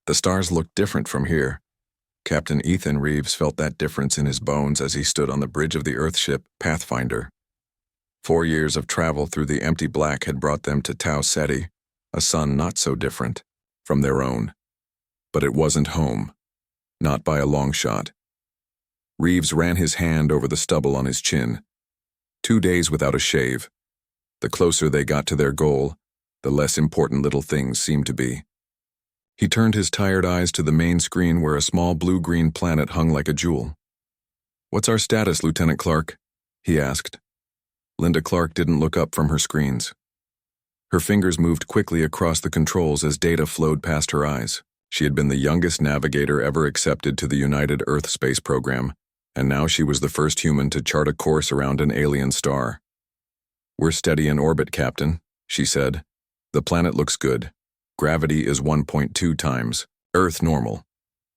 The stars looked different from here. Captain Ethan Reeves felt that difference in his bones as he stood on the bridge of the Earthship Pathfinder. 4 years of travel through the empty black had brought them to Tau Ceti, a sun not so different from their own. But it wasn't home. Not by a long shot. Reeves ran his hand over the stubble on his chin. 2 days without a shave. The closer they got to their goal, the less important little things seemed to be. He turned his tired eyes to the main screen where a small blue-green planet hung like a jewel. "What's our status, Lieutenant Clark?" he asked. Linda Clark didn't look up from her screens. Her fingers moved quickly across the controls as data flowed past her eyes. She had been the youngest navigator ever accepted to the United Earth Space Program, and now she was the first human to chart a course around an alien star. "We're steady in orbit, Captain," she said. "The planet looks good. Gravity is 1.2 times Earth normal.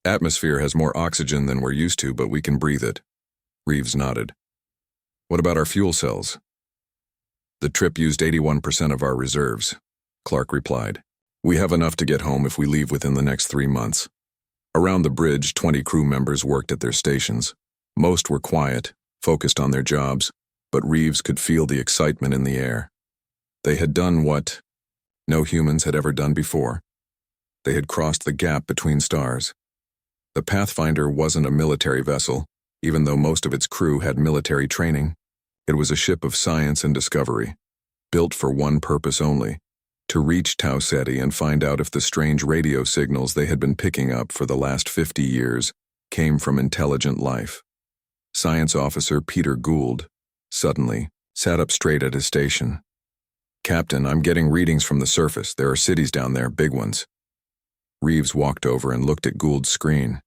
Atmosphere has more oxygen than we're used to, but we can breathe it." Reeves nodded. "What about our fuel cells?" "The trip used 81% of our reserves," Clark replied. "We have enough to get home if we leave within the next 3 months." Around the bridge, 20 crew members worked at their stations. Most were quiet, focused on their jobs, but Reeves could feel the excitement in the air. They had done what no humans had ever done before. They had crossed the gap between stars. The Pathfinder wasn't a military vessel, even though most of its crew had military training. It was a ship of science and discovery, built for one purpose only: to reach Tau Ceti and find out if the strange radio signals they had been picking up for the last 50 years came from intelligent life. Science Officer Peter Gould, suddenly, sat up straight at his station. "Captain, I'm getting readings from the surface. There are cities down there, big ones." Reeves walked over and looked at Gould's screen.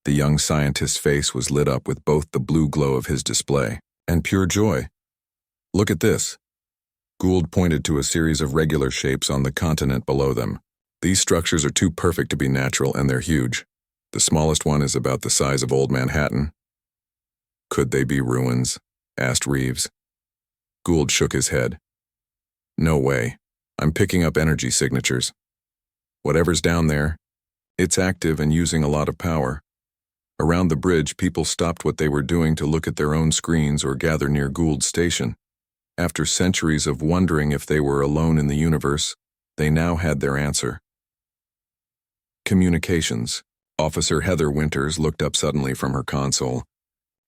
The young scientist's face was lit up with both the blue glow of his display and pure joy. "Look at this." Gould pointed to a series of regular shapes on the continent below them. "These structures are too perfect to be natural, and they're huge. The smallest one is about the size of Old Manhattan." "Could they be ruins?" asked Reeves. Gould shook his head. "No way. I'm picking up energy signatures. Whatever's down there, it's active and using a lot of power." Around the bridge, people stopped what they were doing to look at their own screens or gather near Gould's station. After centuries of wondering if they were alone in the universe, they now had their answer. Communications. Officer Heather Winters looked up suddenly from her console.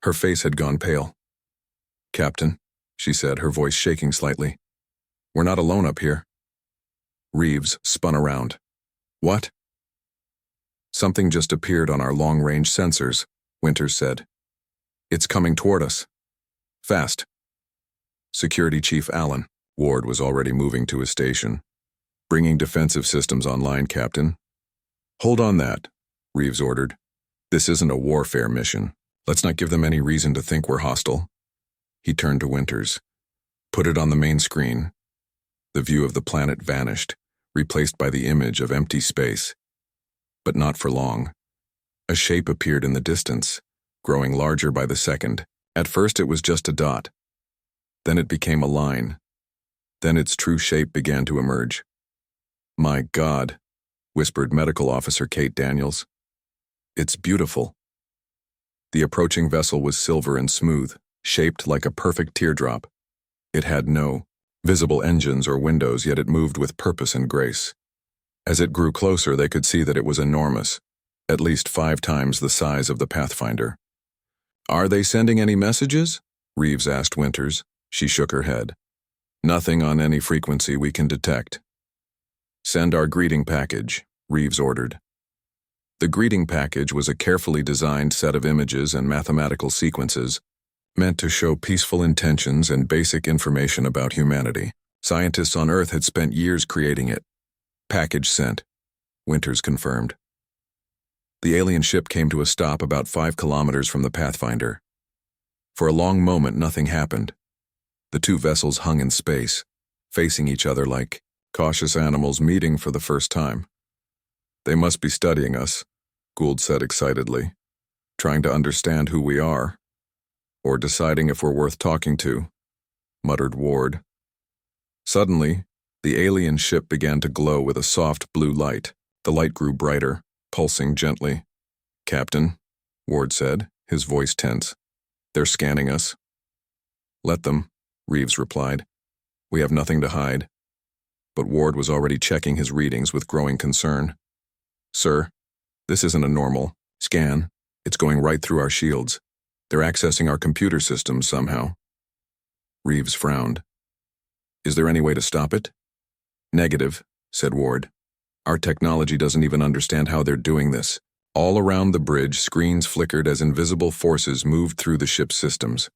Her face had gone pale. "Captain," she said, her voice shaking slightly. "We're not alone up here." Reeves spun around. "What?" "Something just appeared on our long-range sensors," Winters said. "It's coming toward us. Fast." Security Chief Allen Ward was already moving to his station. "Bringing defensive systems online, Captain." "Hold on that," Reeves ordered. "This isn't a warfare mission. Let's not give them any reason to think we're hostile." He turned to Winters. "Put it on the main screen." The view of the planet vanished, replaced by the image of empty space. But not for long. A shape appeared in the distance, growing larger by the second. At first it was just a dot. Then it became a line. Then its true shape began to emerge. "My God," whispered Medical Officer Kate Daniels. "It's beautiful." The approaching vessel was silver and smooth, shaped like a perfect teardrop. It had no visible engines or windows, yet it moved with purpose and grace. As it grew closer, they could see that it was enormous, at least 5 times the size of the Pathfinder. "Are they sending any messages?" Reeves asked Winters. She shook her head. "Nothing on any frequency we can detect." "Send our greeting package," Reeves ordered. The greeting package was a carefully designed set of images and mathematical sequences meant to show peaceful intentions and basic information about humanity. Scientists on Earth had spent years creating it. "Package sent," Winters confirmed. The alien ship came to a stop about 5 kilometers from the Pathfinder. For a long moment, nothing happened. The 2 vessels hung in space, facing each other like cautious animals meeting for the first time. "They must be studying us," Gould said excitedly, "trying to understand who we are, or deciding if we're worth talking to," muttered Ward. Suddenly, the alien ship began to glow with a soft blue light. The light grew brighter, pulsing gently. "Captain," Ward said, his voice tense. "They're scanning us." "Let them," Reeves replied. "We have nothing to hide." But Ward was already checking his readings with growing concern. "Sir, this isn't a normal scan. It's going right through our shields. They're accessing our computer systems somehow." Reeves frowned. "Is there any way to stop it?" "Negative," said Ward. "Our technology doesn't even understand how they're doing this." All around the bridge, screens flickered as invisible forces moved through the ship's systems.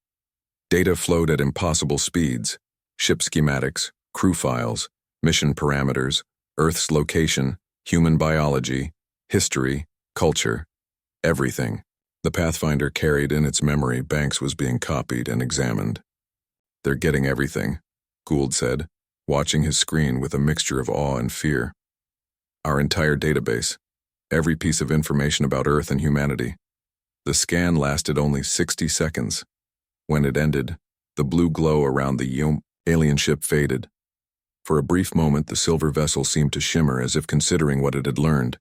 Data flowed at impossible speeds: ship schematics, crew files, mission parameters, Earth's location, human biology, history, culture, everything. The Pathfinder carried in its memory banks was being copied and examined. "They're getting everything," Gould said, watching his screen with a mixture of awe and fear. "Our entire database, every piece of information about Earth and humanity." The scan lasted only 60 seconds. When it ended, the blue glow around the alien ship faded. For a brief moment, the silver vessel seemed to shimmer as if considering what it had learned.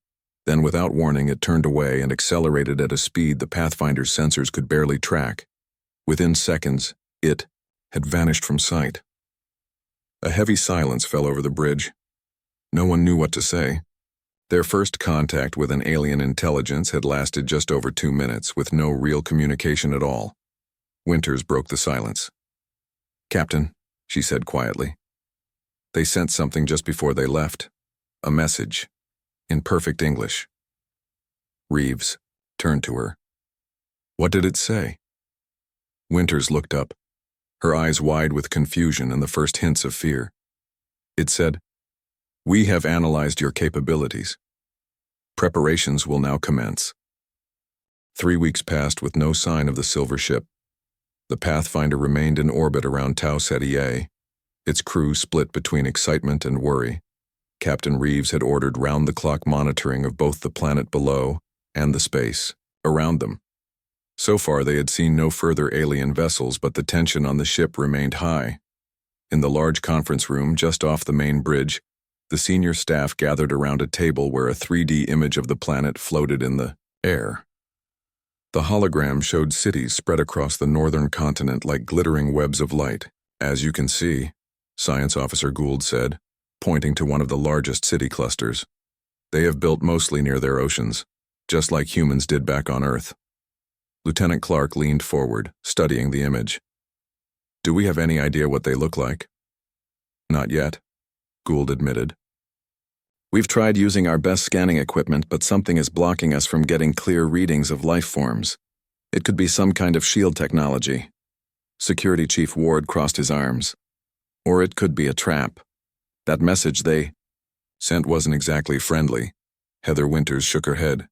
Then, without warning, it turned away and accelerated at a speed the Pathfinder's sensors could barely track. Within seconds, it had vanished from sight. A heavy silence fell over the bridge. No one knew what to say. Their first contact with an alien intelligence had lasted just over 2 minutes, with no real communication at all. Winters broke the silence. "Captain," she said quietly. "They sent something just before they left. A message. In perfect English." Reeves turned to her. "What did it say?" Winters looked up, her eyes wide with confusion and the first hints of fear. It said, "We have analyzed your capabilities. Preparations will now commence." 3 weeks passed with no sign of the silver ship. The Pathfinder remained in orbit around Tau Ceti A, its crew split between excitement and worry. Captain Reeves had ordered round-the-clock monitoring of both the planet below and the space around them. So far, they had seen no further alien vessels, but the tension on the ship remained high. In the large conference room just off the main bridge, the senior staff gathered around a table where a 3D image of the planet floated in the air. The hologram showed cities spread across the northern continent like glittering webs of light. "As you can see," Science Officer Gould said, pointing to one of the largest city clusters. "They have built mostly near their oceans, just like humans did back on Earth." Lieutenant Clark leaned forward, studying the image. "Do we have any idea what they look like?" "Not yet," Gould admitted. "We've tried using our best scanning equipment, but something is blocking us from getting clear readings of life forms. It could be some kind of shield technology." Security Chief Ward crossed his arms. "Or it could be a trap. That message they sent wasn't exactly friendly." Heather Winters shook her head.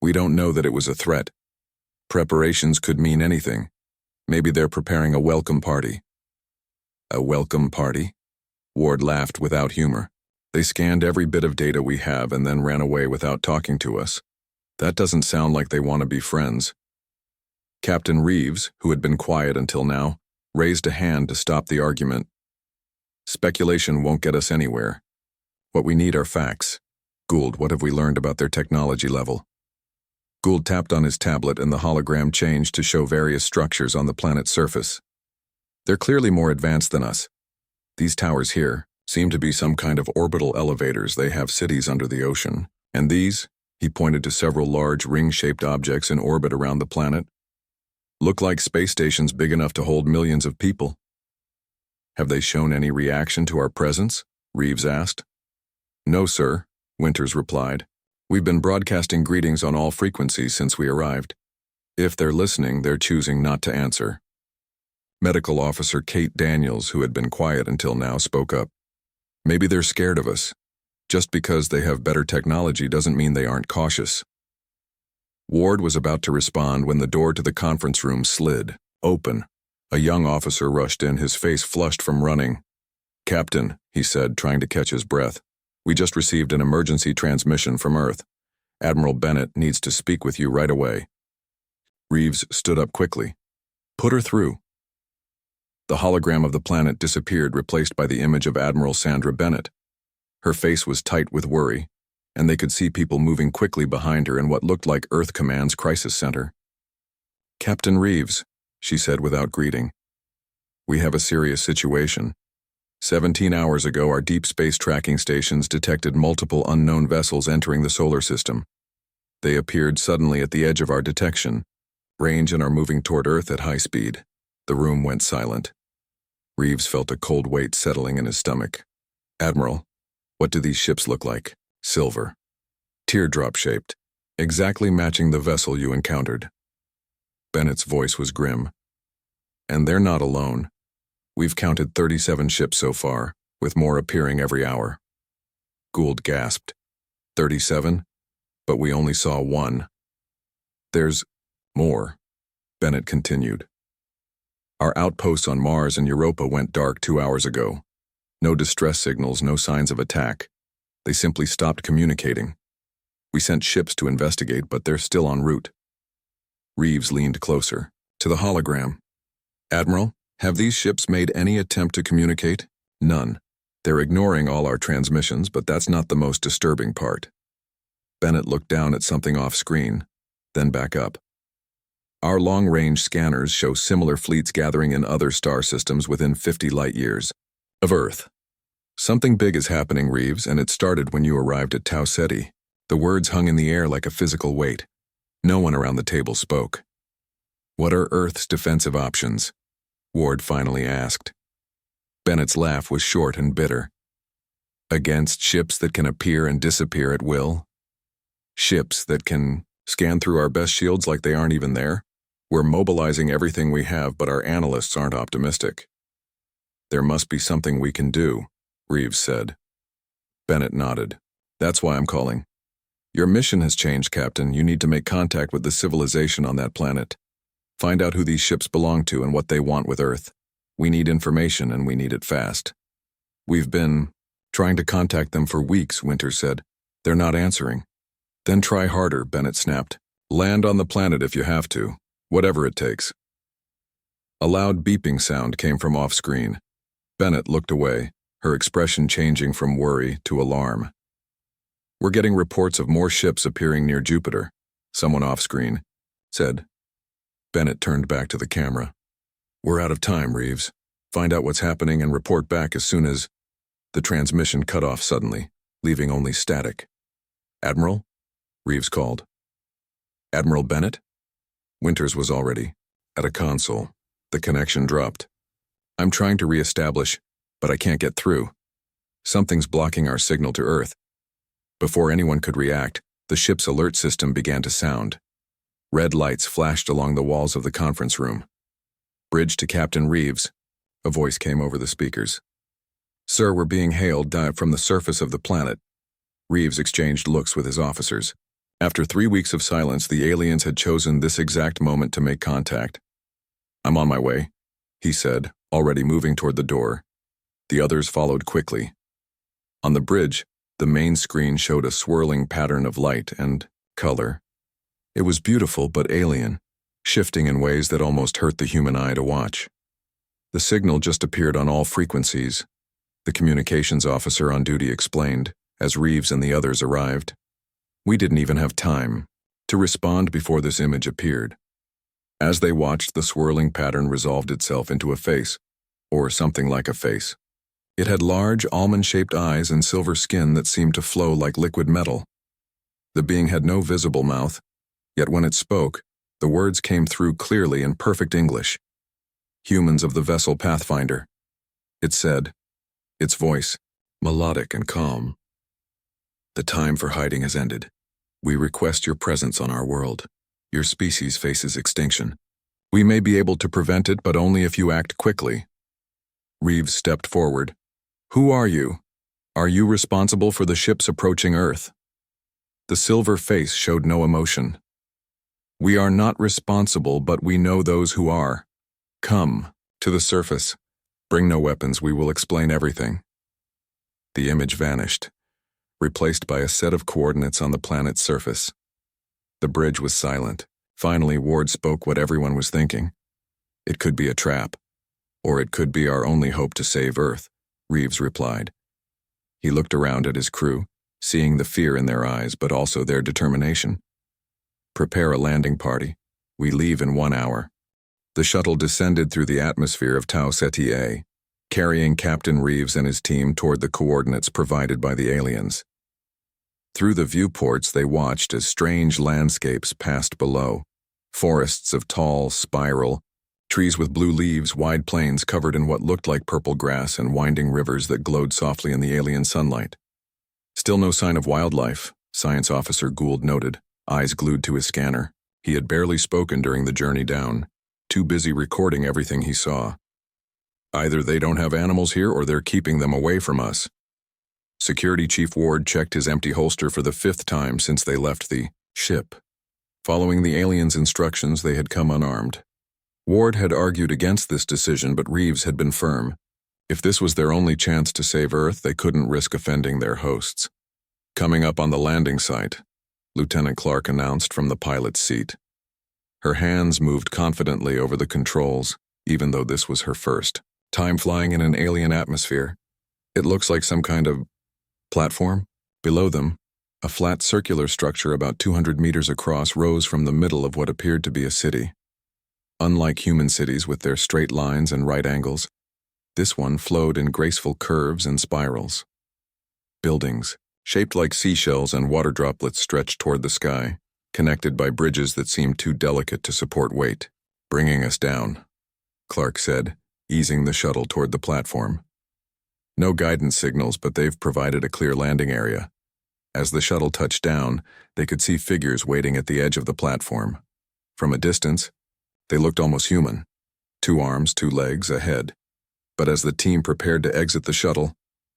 "We don't know that it was a threat. Preparations could mean anything. Maybe they're preparing a welcome party." "A welcome party?" Ward laughed without humor. "They scanned every bit of data we have and then ran away without talking to us. That doesn't sound like they want to be friends." Captain Reeves, who had been quiet until now, raised a hand to stop the argument. "Speculation won't get us anywhere. What we need are facts. Gould, what have we learned about their technology level?" Gould tapped on his tablet and the hologram changed to show various structures on the planet's surface. "They're clearly more advanced than us. These towers here seem to be some kind of orbital elevators. They have cities under the ocean. And these," he pointed to several large ring-shaped objects in orbit around the planet, "look like space stations big enough to hold millions of people." "Have they shown any reaction to our presence?" Reeves asked. "No, sir," Winters replied. "We've been broadcasting greetings on all frequencies since we arrived. If they're listening, they're choosing not to answer." Medical Officer Kate Daniels, who had been quiet until now, spoke up. "Maybe they're scared of us. Just because they have better technology doesn't mean they aren't cautious." Ward was about to respond when the door to the conference room slid open. A young officer rushed in, his face flushed from running. "Captain," he said, trying to catch his breath, "we just received an emergency transmission from Earth. Admiral Bennett needs to speak with you right away." Reeves stood up quickly. "Put her through." The hologram of the planet disappeared, replaced by the image of Admiral Sandra Bennett. Her face was tight with worry. and they could see people moving quickly behind her in what looked like Earth Command's crisis center. "Captain Reeves," she said without greeting. "We have a serious situation. 17 hours ago, our deep space tracking stations detected multiple unknown vessels entering the solar system. They appeared suddenly at the edge of our detection range and are moving toward Earth at high speed." The room went silent. Reeves felt a cold weight settling in his stomach. "Admiral, what do these ships look like?" "Silver. Teardrop-shaped, exactly matching the vessel you encountered." Bennett's voice was grim. "And they're not alone. We've counted 37 ships so far, with more appearing every hour." Gould gasped. 37? But we only saw one." "There's more," Bennett continued. "Our outposts on Mars and Europa went dark 2 hours ago. No distress signals, no signs of attack. They simply stopped communicating. We sent ships to investigate, but they're still en route." Reeves leaned closer, to the hologram. "Admiral, have these ships made any attempt to communicate?" "None. They're ignoring all our transmissions, but that's not the most disturbing part." Bennett looked down at something off-screen, then back up. "Our long-range scanners show similar fleets gathering in other star systems within 50 light-years of Earth. Something big is happening, Reeves, and it started when you arrived at Tau Ceti." The words hung in the air like a physical weight. No one around the table spoke. "What are Earth's defensive options?" Ward finally asked. Bennett's laugh was short and bitter. "Against ships that can appear and disappear at will? Ships that can scan through our best shields like they aren't even there? We're mobilizing everything we have, but our analysts aren't optimistic." "There must be something we can do," Reeves said. Bennett nodded. "That's why I'm calling. Your mission has changed, Captain. You need to make contact with the civilization on that planet. Find out who these ships belong to and what they want with Earth. We need information, and we need it fast." "We've been trying to contact them for weeks," Winter said. "They're not answering." "Then try harder," Bennett snapped. "Land on the planet if you have to, whatever it takes." A loud beeping sound came from off-screen. Bennett looked away, her expression changing from worry to alarm. "We're getting reports of more ships appearing near Jupiter," someone off-screen said. Bennett turned back to the camera. "We're out of time, Reeves. Find out what's happening and report back as soon as—" The transmission cut off suddenly, leaving only static. "Admiral?" Reeves called. "Admiral Bennett?" Winters was already at a console. The connection dropped. "I'm trying to re-establish, but I can't get through. Something's blocking our signal to Earth." Before anyone could react, the ship's alert system began to sound. Red lights flashed along the walls of the conference room. "Bridge to Captain Reeves," a voice came over the speakers. "Sir, we're being hailed from the surface of the planet." Reeves exchanged looks with his officers. After 3 weeks of silence, the aliens had chosen this exact moment to make contact. "I'm on my way," he said, already moving toward the door. The others followed quickly. On the bridge, the main screen showed a swirling pattern of light and color. It was beautiful but alien, shifting in ways that almost hurt the human eye to watch. The signal just appeared on all frequencies, the communications officer on duty explained, as Reeves and the others arrived. "We didn't even have time to respond before this image appeared." As they watched, the swirling pattern resolved itself into a face, or something like a face. It had large, almond-shaped eyes and silver skin that seemed to flow like liquid metal. The being had no visible mouth, yet when it spoke, the words came through clearly in perfect English. "Humans of the vessel Pathfinder," it said, its voice melodic and calm. "The time for hiding has ended. We request your presence on our world. Your species faces extinction. We may be able to prevent it, but only if you act quickly." Reeves stepped forward. "Who are you? Are you responsible for the ships approaching Earth?" The silver face showed no emotion. "We are not responsible, but we know those who are. Come to the surface. Bring no weapons, we will explain everything." The image vanished, replaced by a set of coordinates on the planet's surface. The bridge was silent. Finally, Ward spoke what everyone was thinking. "It could be a trap, or it could be our only hope to save Earth," Reeves replied. He looked around at his crew, seeing the fear in their eyes but also their determination. Prepare a landing party. We leave in 1 hour. The shuttle descended through the atmosphere of Tau Ceti A, carrying Captain Reeves and his team toward the coordinates provided by the aliens. Through the viewports, they watched as strange landscapes passed below. Forests of tall, spiral, trees with blue leaves, wide plains covered in what looked like purple grass, and winding rivers that glowed softly in the alien sunlight. Still no sign of wildlife, Science Officer Gould noted, eyes glued to his scanner. He had barely spoken during the journey down, too busy recording everything he saw. Either they don't have animals here or they're keeping them away from us. Security Chief Ward checked his empty holster for the 5th time since they left the ship. Following the aliens' instructions, they had come unarmed. Ward had argued against this decision, but Reeves had been firm. If this was their only chance to save Earth, they couldn't risk offending their hosts. Coming up on the landing site, Lieutenant Clark announced from the pilot's seat. Her hands moved confidently over the controls, even though this was her first time flying in an alien atmosphere. It looks like some kind of platform. Below them, a flat circular structure about 200 meters across rose from the middle of what appeared to be a city. Unlike human cities with their straight lines and right angles, this one flowed in graceful curves and spirals. Buildings, shaped like seashells and water droplets, stretched toward the sky, connected by bridges that seemed too delicate to support weight. Bringing us down, Clark said, easing the shuttle toward the platform. No guidance signals, but they've provided a clear landing area. As the shuttle touched down, they could see figures waiting at the edge of the platform. From a distance, they looked almost human. 2 arms, 2 legs, a head. But as the team prepared to exit the shuttle,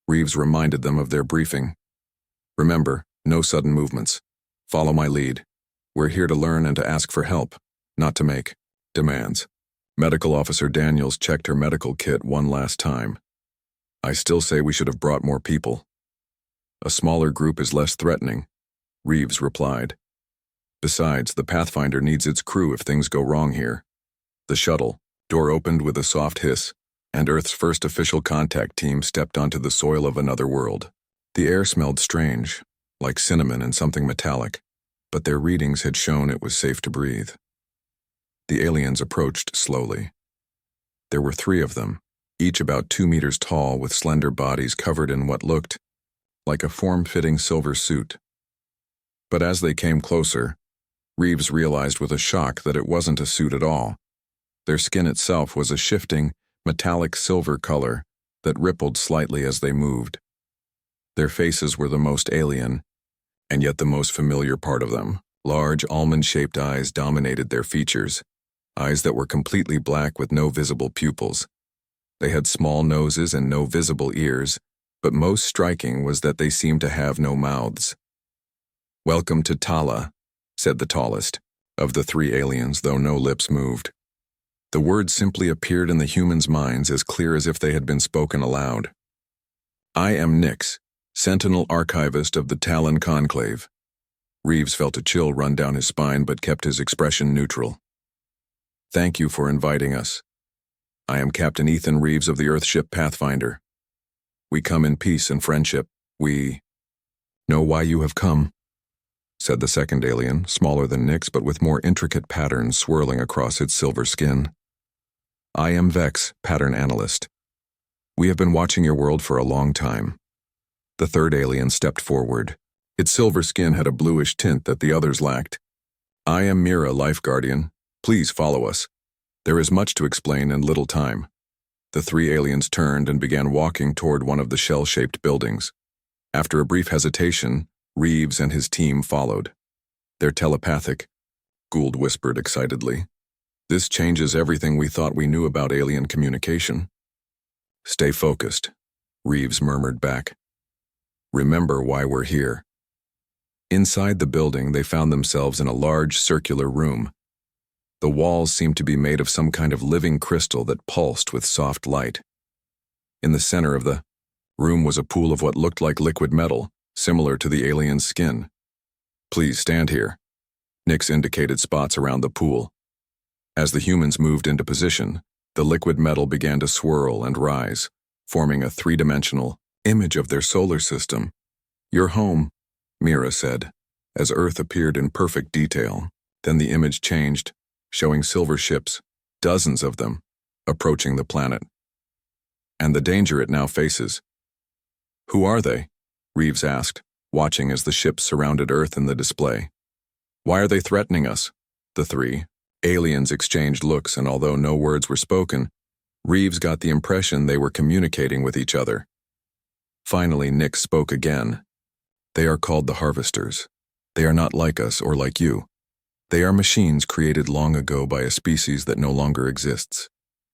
Reeves reminded them of their briefing. Remember, no sudden movements. Follow my lead. We're here to learn and to ask for help, not to make demands. Medical Officer Daniels checked her medical kit one last time. I still say we should have brought more people. A smaller group is less threatening, Reeves replied. Besides, the Pathfinder needs its crew if things go wrong here. The shuttle door opened with a soft hiss, and Earth's first official contact team stepped onto the soil of another world. The air smelled strange, like cinnamon and something metallic, but their readings had shown it was safe to breathe. The aliens approached slowly. There were 3 of them, each about 2 meters tall, with slender bodies covered in what looked like a form-fitting silver suit. But as they came closer, Reeves realized with a shock that it wasn't a suit at all. Their skin itself was a shifting, metallic silver color that rippled slightly as they moved. Their faces were the most alien, and yet the most familiar part of them. Large, almond-shaped eyes dominated their features, eyes that were completely black with no visible pupils. They had small noses and no visible ears, but most striking was that they seemed to have no mouths. Welcome to Tala, said the tallest of the 3 aliens, though no lips moved. The words simply appeared in the humans' minds as clear as if they had been spoken aloud. I am Nix, Sentinel Archivist of the Talon Conclave. Reeves felt a chill run down his spine but kept his expression neutral. Thank you for inviting us. I am Captain Ethan Reeves of the Earthship Pathfinder. We come in peace and friendship. We know why you have come, said the second alien, smaller than Nix but with more intricate patterns swirling across its silver skin. I am Vex, Pattern Analyst. We have been watching your world for a long time. The third alien stepped forward. Its silver skin had a bluish tint that the others lacked. I am Mira, Life Guardian. Please follow us. There is much to explain and little time. The 3 aliens turned and began walking toward one of the shell-shaped buildings. After a brief hesitation, Reeves and his team followed. They're telepathic, Gould whispered excitedly. This changes everything we thought we knew about alien communication. Stay focused, Reeves murmured back. Remember why we're here. Inside the building, they found themselves in a large circular room. The walls seemed to be made of some kind of living crystal that pulsed with soft light. In the center of the room was a pool of what looked like liquid metal, similar to the alien's skin. Please stand here. Nix indicated spots around the pool. As the humans moved into position, the liquid metal began to swirl and rise, forming a 3-dimensional image of their solar system. Your home, Mira said, as Earth appeared in perfect detail. Then the image changed, showing silver ships, dozens of them, approaching the planet. And the danger it now faces. Who are they? Reeves asked, watching as the ships surrounded Earth in the display. Why are they threatening us? The three aliens exchanged looks, and although no words were spoken, Reeves got the impression they were communicating with each other. Finally, Nick spoke again. They are called the Harvesters. They are not like us or like you. They are machines created long ago by a species that no longer exists.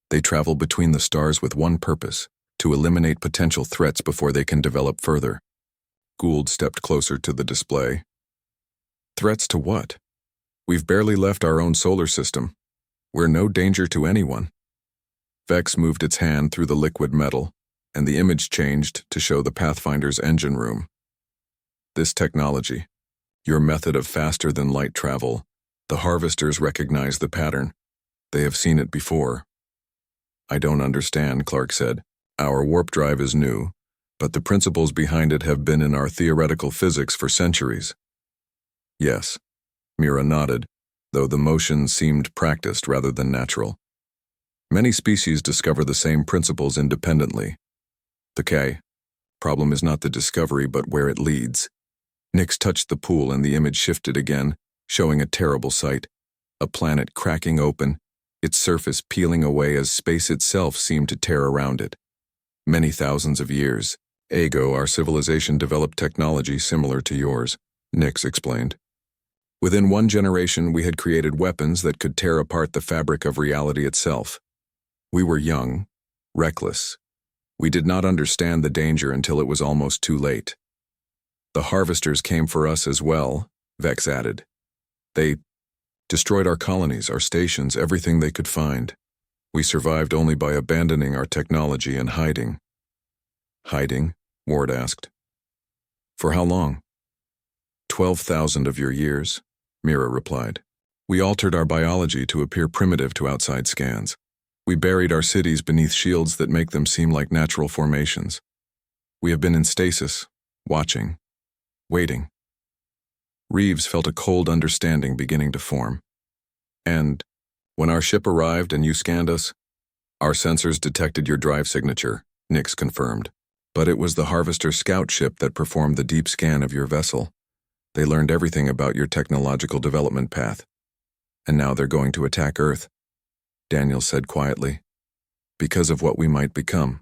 They travel between the stars with one purpose: to eliminate potential threats before they can develop further. Gould stepped closer to the display. Threats to what? We've barely left our own solar system. We're no danger to anyone. Vex moved its hand through the liquid metal, and the image changed to show the Pathfinder's engine room. This technology, your method of faster-than-light travel, the Harvesters recognize the pattern. They have seen it before. I don't understand, Clark said. Our warp drive is new, but the principles behind it have been in our theoretical physics for centuries. Yes, Mira nodded, though the motion seemed practiced rather than natural. Many species discover the same principles independently. The problem is not the discovery but where it leads. Nix touched the pool and the image shifted again, showing a terrible sight. A planet cracking open, its surface peeling away as space itself seemed to tear around it. Many thousands of years ago, our civilization developed technology similar to yours, Nix explained. Within one generation, we had created weapons that could tear apart the fabric of reality itself. We were young, reckless. We did not understand the danger until it was almost too late. The Harvesters came for us as well, Vex added. They destroyed our colonies, our stations, everything they could find. We survived only by abandoning our technology and hiding. Hiding? Ward asked. For how long? 12,000 of your years, Mira replied. We altered our biology to appear primitive to outside scans. We buried our cities beneath shields that make them seem like natural formations. We have been in stasis, watching, waiting. Reeves felt a cold understanding beginning to form. And when our ship arrived and you scanned us, our sensors detected your drive signature, Nix confirmed. But it was the Harvester scout ship that performed the deep scan of your vessel. They learned everything about your technological development path. And now they're going to attack Earth, Daniel said quietly, because of what we might become.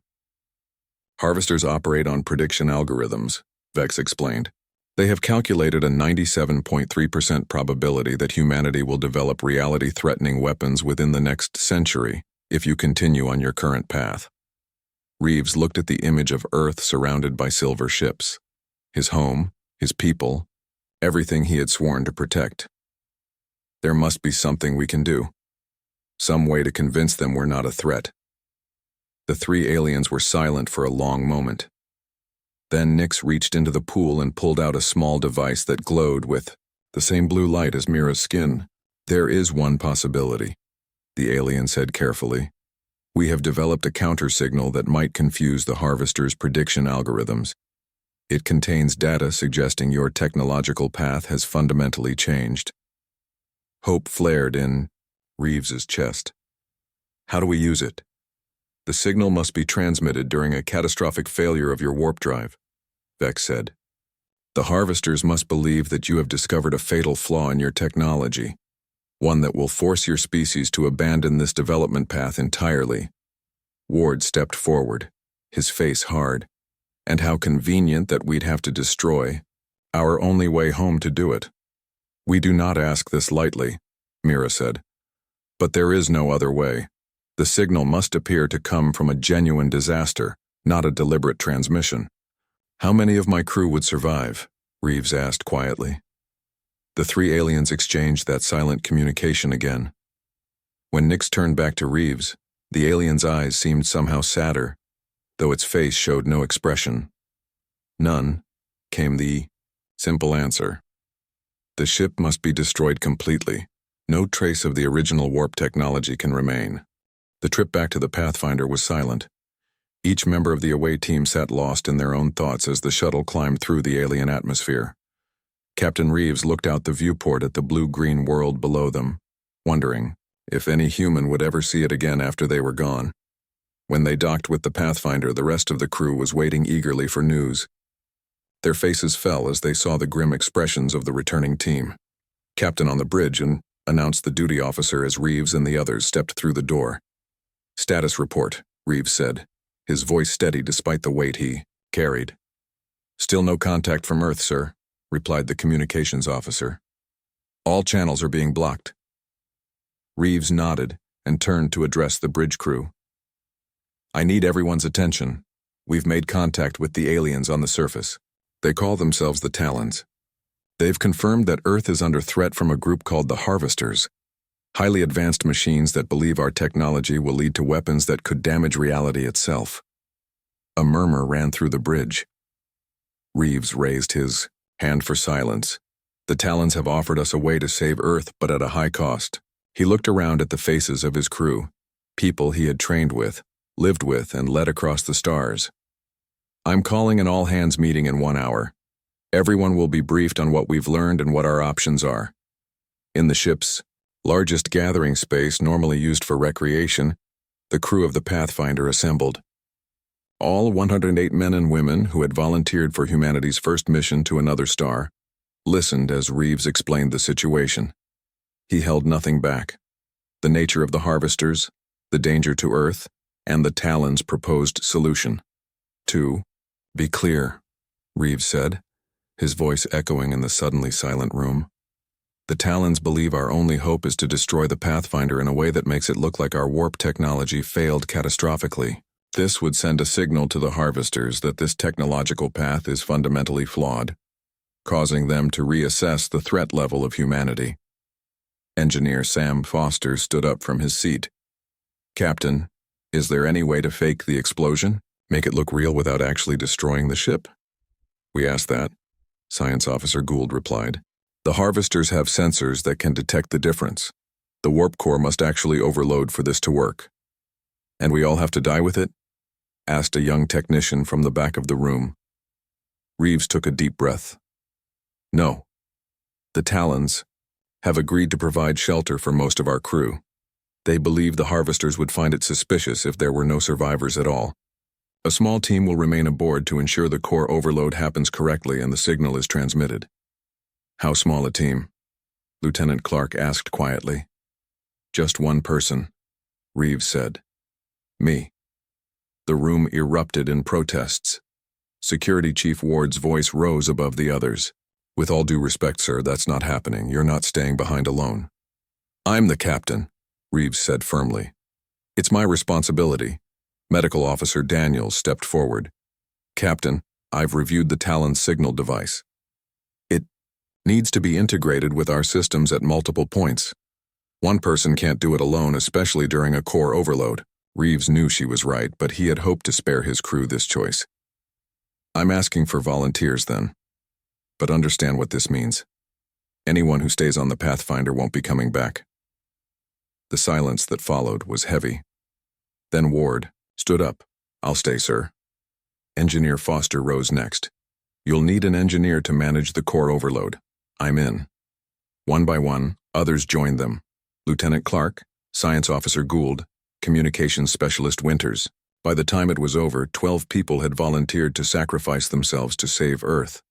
Harvesters operate on prediction algorithms, Vex explained. They have calculated a 97.3% probability that humanity will develop reality-threatening weapons within the next century if you continue on your current path. Reeves looked at the image of Earth surrounded by silver ships. His home, his people, everything he had sworn to protect. There must be something we can do. Some way to convince them we're not a threat. The three aliens were silent for a long moment. Then Nix reached into the pool and pulled out a small device that glowed with the same blue light as Mira's skin. There is one possibility, the alien said carefully. We have developed a counter-signal that might confuse the Harvester's prediction algorithms. It contains data suggesting your technological path has fundamentally changed. Hope flared in Reeves's chest. How do we use it? The signal must be transmitted during a catastrophic failure of your warp drive, Vex said. The Harvesters must believe that you have discovered a fatal flaw in your technology, one that will force your species to abandon this development path entirely. Ward stepped forward, his face hard. And how convenient that we'd have to destroy our only way home to do it. We do not ask this lightly, Mira said. But there is no other way. The signal must appear to come from a genuine disaster, not a deliberate transmission. How many of my crew would survive? Reeves asked quietly. The three aliens exchanged that silent communication again. When Nix turned back to Reeves, the alien's eyes seemed somehow sadder, though its face showed no expression. None, came the simple answer. The ship must be destroyed completely. No trace of the original warp technology can remain. The trip back to the Pathfinder was silent. Each member of the away team sat lost in their own thoughts as the shuttle climbed through the alien atmosphere. Captain Reeves looked out the viewport at the blue-green world below them, wondering if any human would ever see it again after they were gone. When they docked with the Pathfinder, the rest of the crew was waiting eagerly for news. Their faces fell as they saw the grim expressions of the returning team. Captain on the bridge announced the duty officer as Reeves and the others stepped through the door. "Status report," Reeves said, his voice steady despite the weight he carried. "Still no contact from Earth, sir," replied the communications officer. "All channels are being blocked." Reeves nodded and turned to address the bridge crew. "I need everyone's attention. We've made contact with the aliens on the surface. They call themselves the Talons. They've confirmed that Earth is under threat from a group called the Harvesters, highly advanced machines that believe our technology will lead to weapons that could damage reality itself." A murmur ran through the bridge. Reeves raised his hand for silence. "The Talons have offered us a way to save Earth, but at a high cost." He looked around at the faces of his crew, people he had trained with, lived with, and led across the stars. "I'm calling an all-hands meeting in 1 hour. Everyone will be briefed on what we've learned and what our options are." In the ship's largest gathering space normally used for recreation, the crew of the Pathfinder assembled. All 108 men and women who had volunteered for humanity's first mission to another star listened as Reeves explained the situation. He held nothing back. The nature of the Harvesters, the danger to Earth, and the Talons' proposed solution. "To be clear," Reeves said, his voice echoing in the suddenly silent room. "The Talons believe our only hope is to destroy the Pathfinder in a way that makes it look like our warp technology failed catastrophically. This would send a signal to the Harvesters that this technological path is fundamentally flawed, causing them to reassess the threat level of humanity." Engineer Sam Foster stood up from his seat. "Captain, is there any way to fake the explosion? Make it look real without actually destroying the ship?" "We asked that," Science Officer Gould replied. "The Harvesters have sensors that can detect the difference. The warp core must actually overload for this to work." "And we all have to die with it?" asked a young technician from the back of the room. Reeves took a deep breath. "No. The Talons have agreed to provide shelter for most of our crew. They believe the Harvesters would find it suspicious if there were no survivors at all. A small team will remain aboard to ensure the core overload happens correctly and the signal is transmitted." "How small a team?" Lieutenant Clark asked quietly. "Just one person," Reeves said. "Me." The room erupted in protests. Security Chief Ward's voice rose above the others. "With all due respect, sir, that's not happening. You're not staying behind alone." "I'm the captain," Reeves said firmly. "It's my responsibility." Medical Officer Daniels stepped forward. "Captain, I've reviewed the Talon signal device. It needs to be integrated with our systems at multiple points. One person can't do it alone, especially during a core overload." Reeves knew she was right, but he had hoped to spare his crew this choice. "I'm asking for volunteers then. But understand what this means. Anyone who stays on the Pathfinder won't be coming back." The silence that followed was heavy. Then Ward stood up. "I'll stay, sir." Engineer Foster rose next. "You'll need an engineer to manage the core overload. I'm in." One by one, others joined them. Lieutenant Clark, Science Officer Gould, Communications Specialist Winters. By the time it was over, 12 people had volunteered to sacrifice themselves to save Earth.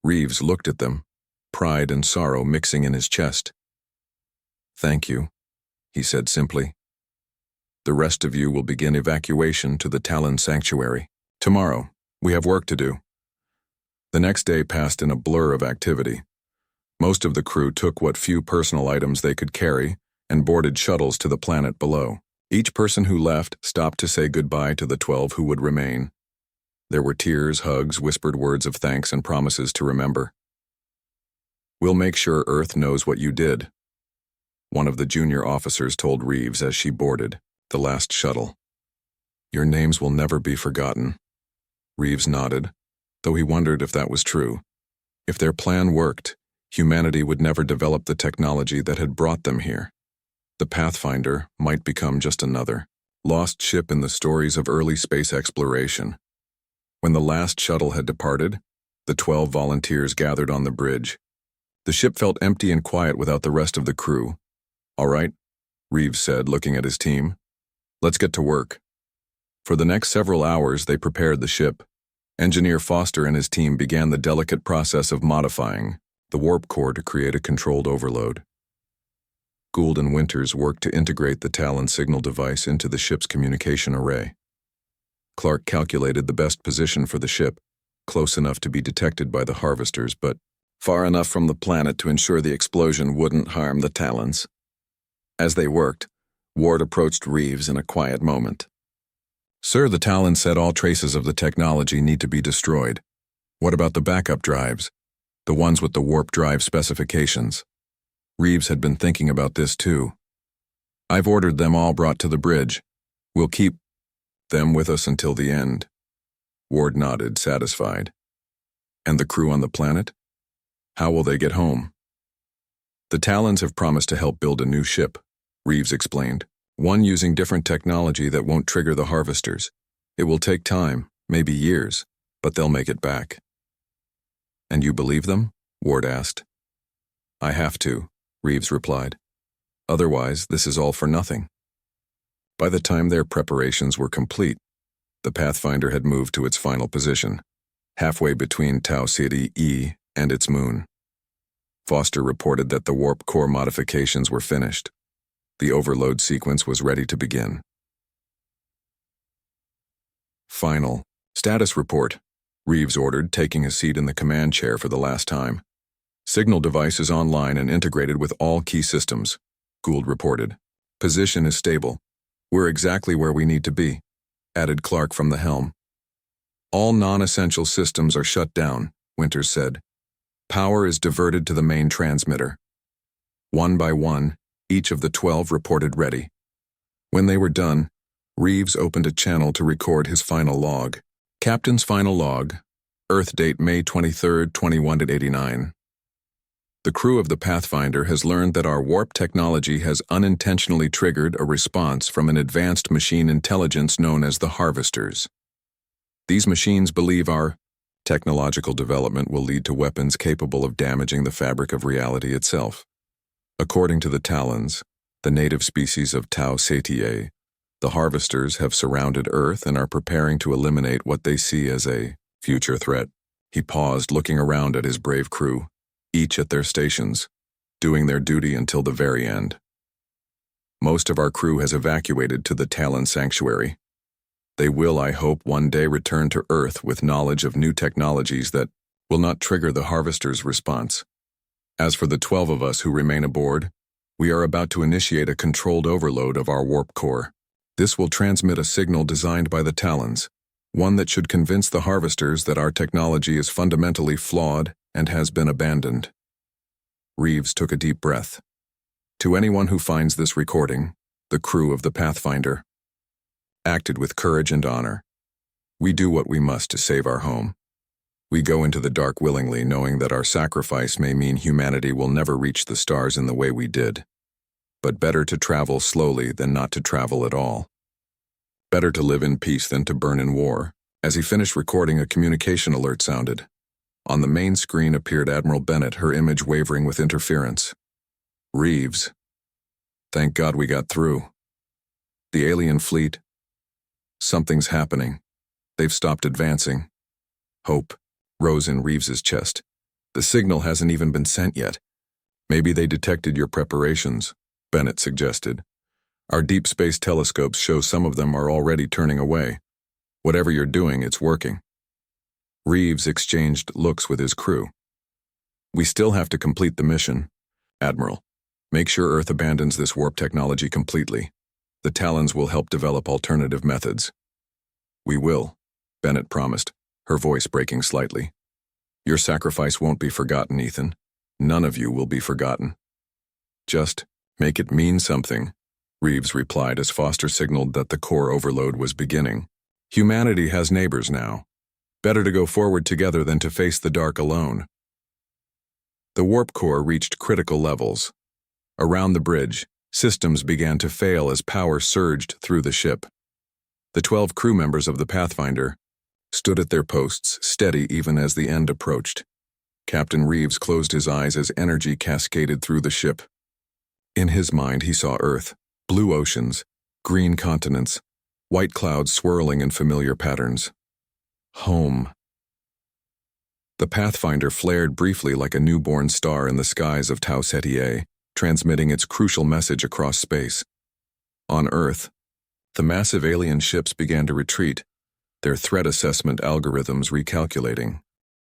Reeves looked at them, pride and sorrow mixing in his chest. "Thank you," he said simply. "The rest of you will begin evacuation to the Talon Sanctuary. Tomorrow, we have work to do." The next day passed in a blur of activity. Most of the crew took what few personal items they could carry and boarded shuttles to the planet below. Each person who left stopped to say goodbye to the 12 who would remain. There were tears, hugs, whispered words of thanks, and promises to remember. "We'll make sure Earth knows what you did," one of the junior officers told Reeves as she boarded the last shuttle. "Your names will never be forgotten." Reeves nodded, though he wondered if that was true. If their plan worked, humanity would never develop the technology that had brought them here. The Pathfinder might become just another lost ship in the stories of early space exploration. When the last shuttle had departed, the 12 volunteers gathered on the bridge, The ship felt empty and quiet without the rest of the crew. "All right," Reeves said, looking at his team. "Let's get to work." For the next several hours, they prepared the ship. Engineer Foster and his team began the delicate process of modifying the warp core to create a controlled overload. Gould and Winters worked to integrate the Talon signal device into the ship's communication array. Clark calculated the best position for the ship, close enough to be detected by the harvesters, but far enough from the planet to ensure the explosion wouldn't harm the Talons. As they worked, Ward approached Reeves in a quiet moment. "Sir, the Talon said all traces of the technology need to be destroyed. What about the backup drives? The ones with the warp drive specifications?" Reeves had been thinking about this too. "I've ordered them all brought to the bridge. We'll keep them with us until the end." Ward nodded, satisfied. "And the crew on the planet? How will they get home?" "The Talons have promised to help build a new ship," Reeves explained. "One using different technology that won't trigger the harvesters. It will take time, maybe years, but they'll make it back." "And you believe them?" Ward asked. "I have to," Reeves replied. "Otherwise, this is all for nothing." By the time their preparations were complete, the Pathfinder had moved to its final position, halfway between Tau Ceti E and its moon. Foster reported that the warp core modifications were finished. The overload sequence was ready to begin. "Final status report," Reeves ordered, taking his seat in the command chair for the last time. "Signal device is online and integrated with all key systems," Gould reported. "Position is stable. We're exactly where we need to be," added Clark from the helm. "All non-essential systems are shut down," Winters said. "Power is diverted to the main transmitter." One by one, each of the 12 reported ready. When they were done, Reeves opened a channel to record his final log. Captain's final log, Earth date May 23, 2189. "The crew of the Pathfinder has learned that our warp technology has unintentionally triggered a response from an advanced machine intelligence known as the Harvesters. These machines believe our technological development will lead to weapons capable of damaging the fabric of reality itself. According to the Talons, the native species of Tau Ceti, the Harvesters have surrounded Earth and are preparing to eliminate what they see as a future threat." He paused, looking around at his brave crew, each at their stations, doing their duty until the very end. "Most of our crew has evacuated to the Talon Sanctuary. They will, I hope, one day return to Earth with knowledge of new technologies that will not trigger the Harvester's response. As for the 12 of us who remain aboard, we are about to initiate a controlled overload of our warp core. This will transmit a signal designed by the Talons, one that should convince the Harvesters that our technology is fundamentally flawed and has been abandoned." Reeves took a deep breath. "To anyone who finds this recording, the crew of the Pathfinder acted with courage and honor. We do what we must to save our home. We go into the dark willingly, knowing that our sacrifice may mean humanity will never reach the stars in the way we did. But better to travel slowly than not to travel at all. Better to live in peace than to burn in war." As he finished recording, a communication alert sounded. On the main screen appeared Admiral Bennett, her image wavering with interference. "Reeves. Thank God we got through. The alien fleet. Something's happening. They've stopped advancing." Hope rose in Reeves's chest. "The signal hasn't even been sent yet." "Maybe they detected your preparations," Bennett suggested. "Our deep space telescopes show some of them are already turning away. Whatever you're doing, it's working." Reeves exchanged looks with his crew. "We still have to complete the mission. Admiral, make sure Earth abandons this warp technology completely. The Talons will help develop alternative methods." "We will," Bennett promised, her voice breaking slightly. "Your sacrifice won't be forgotten, Ethan. None of you will be forgotten." "Just make it mean something," Reeves replied as Foster signaled that the core overload was beginning. "Humanity has neighbors now. Better to go forward together than to face the dark alone." The warp core reached critical levels. Around the bridge, systems began to fail as power surged through the ship. The 12 crew members of the Pathfinder stood at their posts, steady even as the end approached. Captain Reeves closed his eyes as energy cascaded through the ship. In his mind, he saw Earth, blue oceans, green continents, white clouds swirling in familiar patterns. Home. The Pathfinder flared briefly like a newborn star in the skies of Tau Ceti, transmitting its crucial message across space. On Earth, the massive alien ships began to retreat, their threat assessment algorithms recalculating.